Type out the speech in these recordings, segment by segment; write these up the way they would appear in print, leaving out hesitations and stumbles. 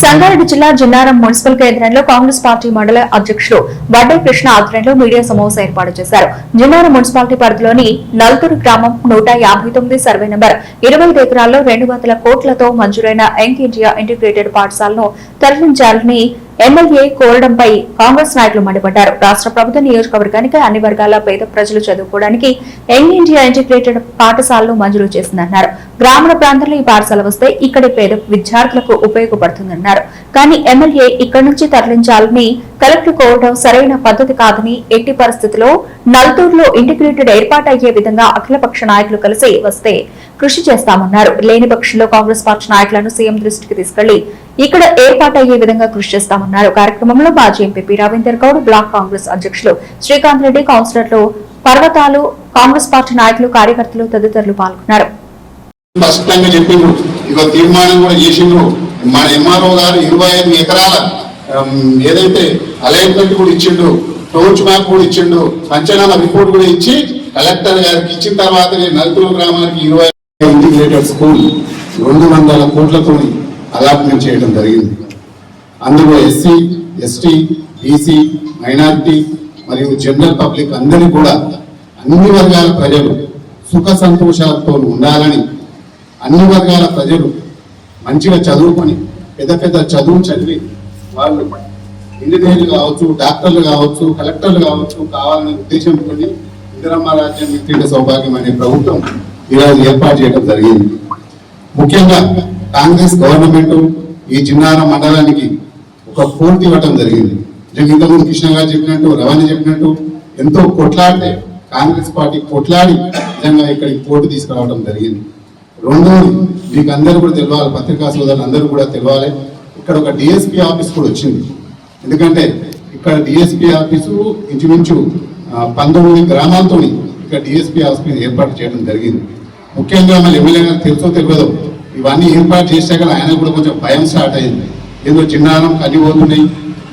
సంగారెడ్డి జిల్లా జిన్నారం మున్సిపల్ కేంద్రంలో కాంగ్రెస్ పార్టీ మండల అధ్యక్షుడు వడ్డే కృష్ణ ఆధ్వర్యంలో మీడియా సమావేశం ఏర్పాటు చేశారు. జిన్నారం మున్సిపాలిటీ పరిధిలోని నల్తూరు గ్రామం 159 సర్వే నంబర్ 25 ఎకరాల్లో 200 కోట్లతో మంజూరైన యంగ్ ఇండియా ఇంటిగ్రేటెడ్ పాఠశాలను తరలించాలని ఎమ్మెల్యే కోరడంపై కాంగ్రెస్ నాయకులు మండిపడ్డారు. రాష్ట్ర ప్రభుత్వ నియోజకవర్గానికి అన్ని వర్గాల పేద ప్రజలు చదువుకోవడానికి యంగ్ ఇండియా ఇంటిగ్రేటెడ్ పాఠశాలను మంజూరు చేసిందన్నారు. గ్రామీణ ప్రాంతాల్లో ఈ పాఠశాల వస్తే ఇక్కడి పేద విద్యార్థులకు ఉపయోగపడుతుందన్నారు. కానీ ఎమ్మెల్యే ఇక్కడి నుంచి తరలించాలని కలెక్టర్ కోరడం సరైన పద్ధతి కాదని, ఎట్టి పరిస్థితుల్లో నల్తూరులో ఇంటిగ్రేటెడ్ ఏర్పాటయ్యే విధంగా అఖిలపక్ష నాయకులు కలిసి వస్తే కృషి చేస్తామన్నారు. లేని పక్షంలో కాంగ్రెస్ పార్టీ నాయకులను సీఎం దృష్టికి తీసుకెళ్లి ఇక్కడ ఏర్పాటయ్యే విధంగా కృషి చేస్తామన్నారు. కార్యక్రమంలో మాజీ ఎంపీ రవీందర్ గౌడ్, బ్లాక్ కాంగ్రెస్ అధ్యక్షులు శ్రీకాంత్ రెడ్డి, కౌన్సిలర్లు పర్వతాలు, కాంగ్రెస్ పార్టీ నాయకులు, కార్యకర్తలు తదితరులు పాల్గొన్నారు. తీర్మానం కూడా చేసిండ్రు. మన ఎంఆర్ఓ గారు 25 ఎకరాల ఏదైతే అలైన్మెంట్ కూడా ఇచ్చిండు, టోచ్ మ్యాప్ కూడా ఇచ్చిండు, పంచనామా రిపోర్ట్ కూడా ఇచ్చి కలెక్టర్ గారికి ఇచ్చిన తర్వాత నల్తూరు గ్రామానికి 20 ఇంటిగ్రేటెడ్ స్కూల్ 200 కోట్లతో అలాట్మెంట్ చేయడం జరిగింది. అందులో ఎస్సీ, ఎస్టీ, బీసీ, మైనారిటీ మరియు జనరల్ పబ్లిక్ అందరినీ కూడా అన్ని వర్గాల ప్రజలు సుఖ సంతోషాలతో ఉండాలని, అన్ని వర్గాల ప్రజలు మంచిగా చదువుకొని పెద్ద పెద్ద చదువు చదివి వాళ్ళు ఇంజనీర్లు కావచ్చు, డాక్టర్లు కావచ్చు, కలెక్టర్లు కావచ్చు కావాలనే ఉద్దేశంతో ఇందిరమ్మ రాజ్యం విక్రీడ సౌభాగ్యం అనే ప్రభుత్వం ఈరోజు ఏర్పాటు చేయడం జరిగింది. ముఖ్యంగా కాంగ్రెస్ గవర్నమెంట్ ఈ జిన్నారం మండలానికి ఒక పోర్టు ఇవ్వడం జరిగింది. ఇంతకుముందు కృష్ణ గారు చెప్పినట్టు, రవాణా చెప్పినట్టు ఎంతో కొట్లాడితే కాంగ్రెస్ పార్టీ కొట్లాడి నిజంగా ఇక్కడికి పోర్టు తీసుకురావడం జరిగింది. రెండోది మీకు అందరూ కూడా తెలియాలి, పత్రికా సోదరులు అందరూ కూడా తెలియాలి, ఇక్కడ ఒక డిఎస్పీ ఆఫీస్ కూడా వచ్చింది. ఎందుకంటే ఇక్కడ డిఎస్పీ ఆఫీసు ఇంచుమించు 19 గ్రామాలతో ఇక్కడ డిఎస్పీ ఆఫీస్ ఏర్పాటు చేయడం జరిగింది. ముఖ్యంగా మన ఎమ్మెల్యే గారు తెలుసో తెలియదు, ఇవన్నీ ఏర్పాటు చేశాక ఆయన కూడా కొంచెం భయం స్టార్ట్ అయింది. ఏదో చిన్నారం కలి పోతున్నాయి,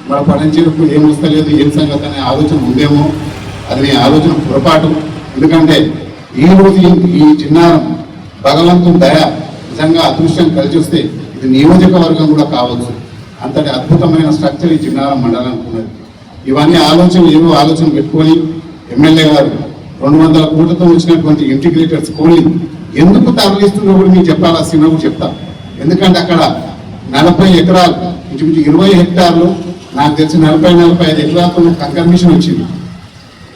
మన పడంచేరుకు ఏం వస్తలేదు, ఏం సంగతి అనే ఆలోచన ఉందేమో. అది నీ ఆలోచన పొరపాటు. ఎందుకంటే ఈరోజు ఈ చిన్నారం భగవంతుని దయ నిజంగా అదృష్టం కలిసి వస్తే ఇది నియోజకవర్గం కూడా కావచ్చు. అంతటి అద్భుతమైన స్ట్రక్చర్ ఈ చిన్నారం మండలానికి ఉన్నది. ఇవన్నీ ఏవో ఆలోచన పెట్టుకొని ఎమ్మెల్యే గారు 200 కోట్లతో వచ్చినటువంటి ఇంటిగ్రేటెడ్ స్కూల్ని ఎందుకు తరలిస్తున్నా కూడా మీకు చెప్పాలా, సినిమా చెప్తా. ఎందుకంటే అక్కడ 40 ఎకరాలు ఇంచుమించు 20 హెక్టార్లు, నాకు తెలిసి 40-45 ఎకరాలతో కంకర్ మిషన్ వచ్చింది.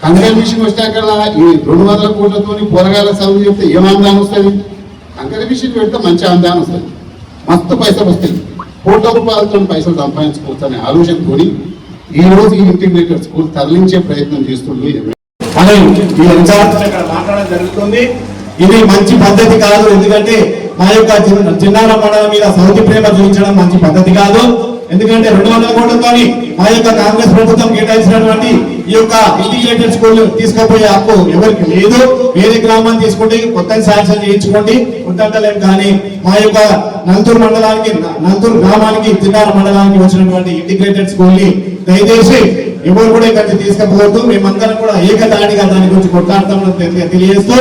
కంకర్ మిషన్ వస్తే అక్కడ ఈ 200 కోట్లతో పోరగాల చదువు చెప్తే ఏం ఆందానం వస్తుంది? కంకర్ మిషన్ పెడితే మంచి ఆందానం వస్తుంది, మస్తు పైసలు వస్తాయి, కోట్ల రూపాయలతో పైసలు సంపాదించుకోవచ్చు అనే ఆలోచనతో ఈ రోజు ఈ ఇంటిగ్రేటెడ్ స్కూల్ తరలించే ప్రయత్నం చేస్తుంది. మాట్లాడడం జరుగుతుంది. ఇది మంచి పద్ధతి కాదు. ఎందుకంటే మా యొక్క జిన్నారం మండలం మీద సౌతి ప్రేమ చూపించడం మంచి పద్ధతి కాదు. ఎందుకంటే 200 కోట్లతో మా యొక్క కాంగ్రెస్ ప్రభుత్వం కేటాయించినటువంటి ఈ యొక్క ఇంటిగ్రేటెడ్ స్కూల్ తీసుకుపోయే హక్కు ఎవరికి లేదు. వేరే గ్రామాన్ని తీసుకుంటే కొత్త శాంక్షన్ చేయించుకోండి, కొట్టలేం. కానీ మా యొక్క నల్తూరు గ్రామానికి జిన్నారం మండలానికి వచ్చినటువంటి ఇంటిగ్రేటెడ్ స్కూల్ ని దయచేసి ఎవరు కూడా ఇక్కడ తీసుకుపోవద్దు. మేమందరం కూడా ఏకదాడిగా దాని గురించి కొట్లాడతామని తెలియజేస్తూ,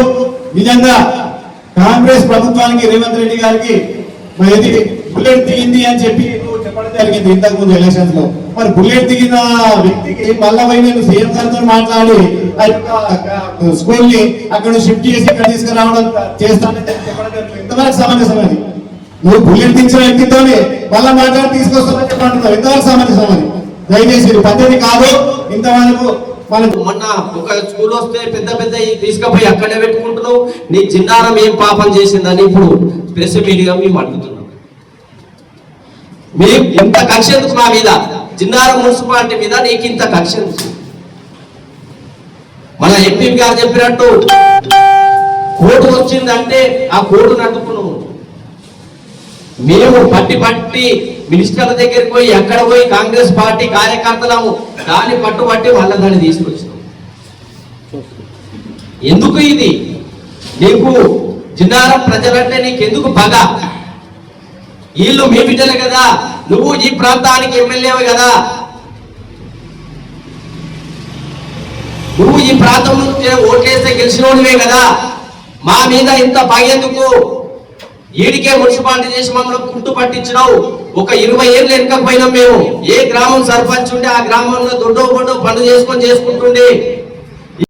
నిజంగా కాంగ్రెస్ ప్రభుత్వానికి రేవంత్ రెడ్డి గారికి బుల్లెట్ దిగింది అని చెప్పి చెప్పడం జరిగింది ఇంతకు ముందు ఎలక్షన్స్ లో. మరి బుల్లెట్ దిగిన వ్యక్తికి మళ్ళా పోయి నేను సీఎం గారితో మాట్లాడి ఆ యొక్క స్కూల్ ని అక్కడ షిఫ్ట్ చేసి ఇక్కడ తీసుకురావడం చేస్తానని చెప్పడం జరిగింది. ఎంతవరకు సమంజసం అది? నువ్వు బుల్లెట్ దించిన వ్యక్తితోనే మళ్ళా మాట్లాడి తీసుకొస్తానని చెప్పంటున్నావు, ఎంతవరకు సమంజసం అది? దయచేసి పద్ధతి కాదు. ఇంతవరకు మొన్న ఒక స్కూల్ వస్తే పెద్ద పెద్ద తీసుకుపోయి అక్కడే పెట్టుకుంటున్నావు. నీ జిన్నారం ఏం పాపం చేసిందని ఇప్పుడు ప్రెస్ మీడియా మేము అడుగుతున్నాం. మీరు ఇంత కక్ష ఎందుకు మా మీద? జిన్నారం మున్సిపాలిటీ మీద నీకు ఇంత కక్ష ఎందుకు? మన ఎంపీ గారు చెప్పినట్టు కోర్టు వచ్చిందంటే ఆ కోర్టును అడ్డుకున్నావు. మేము పట్టి మినిస్టర్ల దగ్గరికి పోయి ఎక్కడ పోయి కాంగ్రెస్ పార్టీ కార్యకర్తలము దాన్ని పట్టుబట్టి మళ్ళీ దాన్ని తీసుకొచ్చినాం. ఎందుకు ఇది? నీకు జిన్నారం ప్రజలంటే నీకెందుకు పగ? వీళ్ళు మీ బిడ్డలే కదా, నువ్వు ఈ ప్రాంతానికి ఎమ్మెల్యేవి కదా, నువ్వు ఈ ప్రాంతం నుంచి ఓట్లేస్తే గెలిచినోడివే కదా, మా మీద ఇంత పగెందుకు? ఈడికే మున్సిపాలిటీ చేసి మమ్మల్ని కుంటు పట్టించినావు. ఒక 20 ఏళ్ళు వెనకపోయినాం మేము. ఏ గ్రామం సర్పంచ్ ఉంటే ఆ గ్రామంలో దొడ్డో బొడ్డో పనులు చేసుకుంటుండే